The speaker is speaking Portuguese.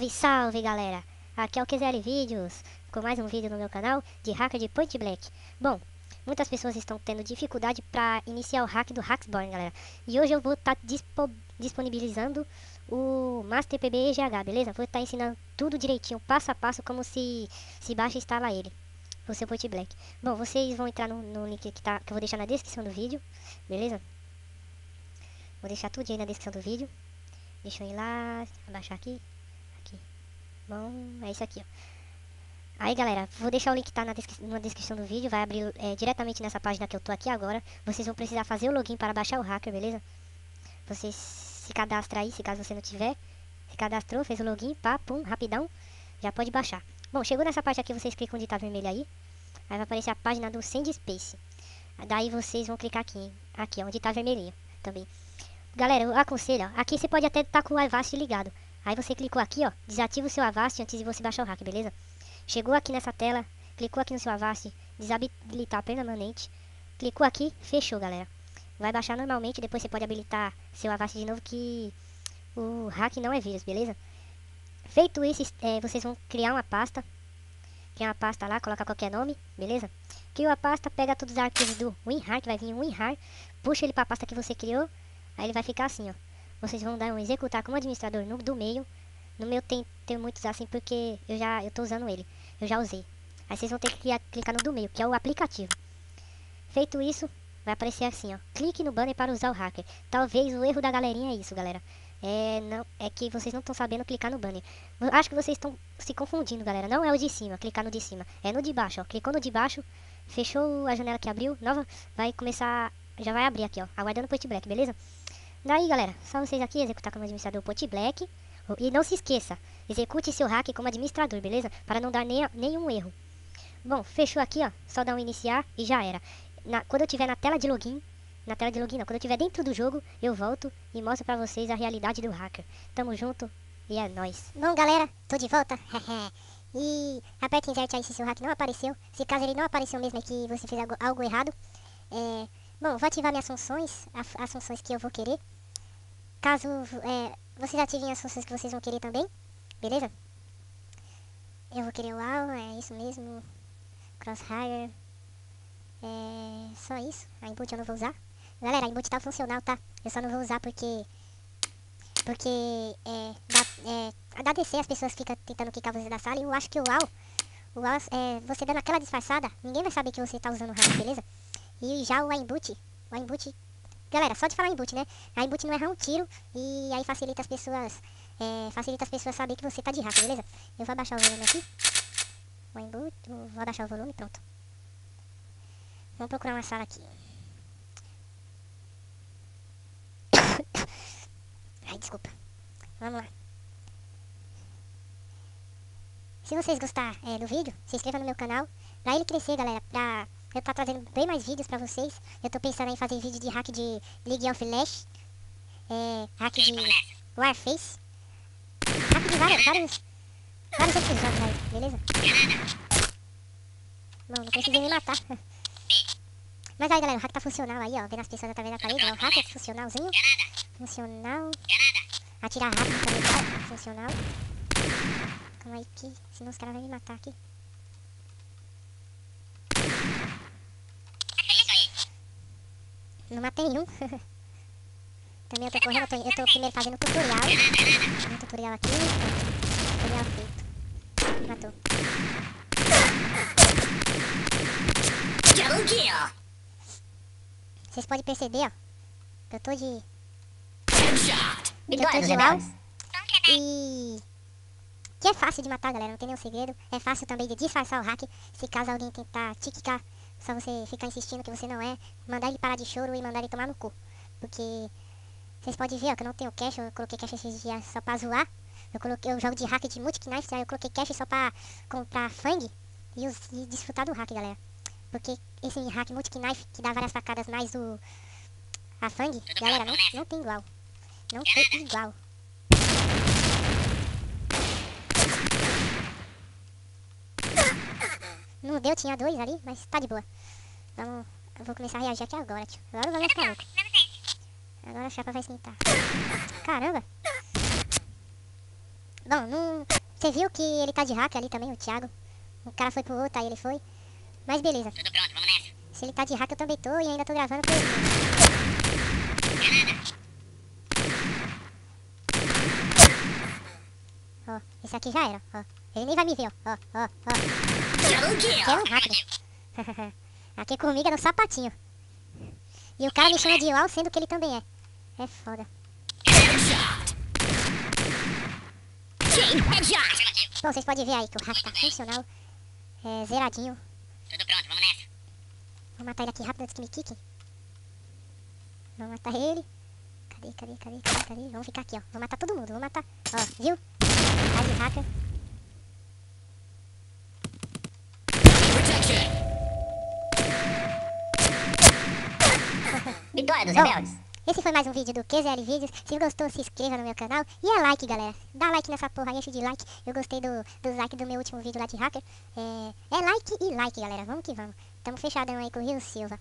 Salve, salve, galera! Aqui é o QZL Vídeos, com mais um vídeo no meu canal de hacker de Point Black. Bom, muitas pessoas estão tendo dificuldade para iniciar o hack do Hacksborn, galera. E hoje eu vou estar disponibilizando o Master PB EGH, beleza? Vou estar ensinando tudo direitinho, passo a passo, como se baixa e instala ele, o seu Point Black. Bom, vocês vão entrar no link que eu vou deixar na descrição do vídeo, beleza? Vou deixar tudo aí na descrição do vídeo. Deixa eu ir lá, abaixar aqui. Bom, é isso aqui, ó. Aí, galera, vou deixar o link que tá na descrição do vídeo. Vai abrir diretamente nessa página que eu tô aqui agora. Vocês vão precisar fazer o login para baixar o hacker, beleza? Você se cadastra aí, se caso você não tiver. Se cadastrou, fez o login, pá, pum, rapidão. Já pode baixar. Bom, chegou nessa parte aqui, vocês clicam onde tá vermelho aí. Aí vai aparecer a página do Send Space. Daí vocês vão clicar aqui, ó, onde tá vermelhinho também. Galera, eu aconselho, ó, aqui você pode até estar com o Avast ligado. Aí você clicou aqui, ó, desativa o seu Avast antes de você baixar o hack, beleza? Chegou aqui nessa tela, clicou aqui no seu Avast, desabilitar permanente. Clicou aqui, fechou, galera. Vai baixar normalmente, depois você pode habilitar seu Avast de novo que o hack não é vírus, beleza? Feito isso, vocês vão criar uma pasta. Criar uma pasta lá, colocar qualquer nome, beleza? Criou a pasta, pega todos os arquivos do WinRAR, que vai vir um WinRAR, puxa ele para a pasta que você criou, aí ele vai ficar assim, ó. Vocês vão dar um executar como administrador do meio. No meu tem muitos assim porque eu tô usando ele. Eu já usei. Aí vocês vão ter que clicar no do meio, que é o aplicativo. Feito isso, vai aparecer assim, ó. Clique no banner para usar o hacker. Talvez o erro da galerinha é isso, galera. É que vocês não estão sabendo clicar no banner. Acho que vocês estão se confundindo, galera. Não é o de cima, clicar no de cima. É no de baixo, ó. Clicou no de baixo, fechou a janela que abriu, nova, vai começar, já vai abrir aqui, ó. Aguardando o Point Black, beleza? Daí, galera, só vocês aqui executar como administrador o Point Black. E não se esqueça, execute seu hack como administrador, beleza? Para não dar nenhum erro. Bom, fechou aqui, ó. Só dá um iniciar e já era. Quando eu tiver na tela de login, não, quando eu tiver dentro do jogo, eu volto e mostro pra vocês a realidade do hacker. Tamo junto e é nóis. Bom, galera, tô de volta. E aperte insert aí se seu hack não apareceu. Se caso ele não apareceu mesmo é que você fez algo errado. Bom, vou ativar minhas funções, as funções que eu vou querer. Caso vocês ativem as funções que vocês vão querer também, beleza? Eu vou querer o AL, é isso mesmo. Crosshair. Só isso. A input eu não vou usar. Galera, a input tá funcional, tá? Eu só não vou usar porque dá DC, as pessoas ficam tentando quicar você da sala. E eu acho que o AL, você dando aquela disfarçada, ninguém vai saber que você tá usando o hack, beleza? E já o input, galera, só de falar input, né? A input não erra um tiro e aí facilita as pessoas saber que você tá de hack, beleza? Eu vou abaixar o volume aqui. O input, vou abaixar o volume, pronto. Vamos procurar uma sala aqui. Ai, desculpa. Vamos lá. Se vocês gostarem do vídeo, se inscreva no meu canal. Pra ele crescer, galera, pra eu tô trazendo bem mais vídeos pra vocês. Eu tô pensando em fazer vídeo de hack de League of Legends, hack de Warface, hack de vários outros jogos aí, beleza? Bom, não precisei me matar. Mas aí, galera, o hack tá funcional aí, ó, vendo as pessoas através da parede, ó, o hack é funcionalzinho, funcional, atirar rápido também tá funcional. Calma aí que, senão os caras vão me matar aqui. Não matei nenhum. Também eu tô correndo, eu tô primeiro fazendo tutorial. Um tutorial aqui. Tutorial feito. Matou. Vocês podem perceber, ó. Que eu tô de... E... que é fácil de matar, galera. Não tem nenhum segredo. É fácil também de disfarçar o hack. Se caso alguém tentar te quicar, só você ficar insistindo que você não é, mandar ele parar de choro e mandar ele tomar no cu. Porque vocês podem ver, ó, que eu não tenho cache, eu coloquei cache esses dias só pra zoar. Eu jogo de hack de multi-knife, aí eu coloquei cache só pra comprar fang e desfrutar do hack, galera. Porque esse hack multi-knife que dá várias facadas mais a fang, galera, não tem igual. Não tem igual. Não deu, tinha dois ali, mas tá de boa. Eu vou começar a reagir aqui agora, tio. Agora o vai ficar louco. Agora a chapa vai esquentar. Caramba! Bom, não... Você viu que ele tá de hack ali também, o Thiago. O cara foi pro outro, aí ele foi. Mas beleza. Tudo pronto, vamos nessa. Se ele tá de hack, eu também tô e ainda tô gravando com ele. Ó, esse aqui já era, ó. Ele nem vai me ver, ó. Ó. Double Que é kill. um rápido. Aqui comigo é no sapatinho. E o cara me chama de UAU, sendo que ele também é. É foda. Headshot. Chain headshot. Bom, vocês podem ver aí que o hack tá funcional. É, zeradinho. Tudo pronto, vamos nessa. Vou matar ele aqui rápido antes que me quiquem. Vamos matar ele. Cadê? Vamos ficar aqui, ó. Vou matar todo mundo, vou matar. Ó, viu? Tá de hacker. Protection. Vitória dos Bom, rebeldes. esse foi mais um vídeo do QZL Vídeos. Se gostou, se inscreva no meu canal. E é like, galera. Dá like nessa porra aí, enche de like. Eu gostei dos likes do meu último vídeo lá de hacker. É like e like, galera. Vamos que vamos. Tamo fechadão aí com o Rio Silva.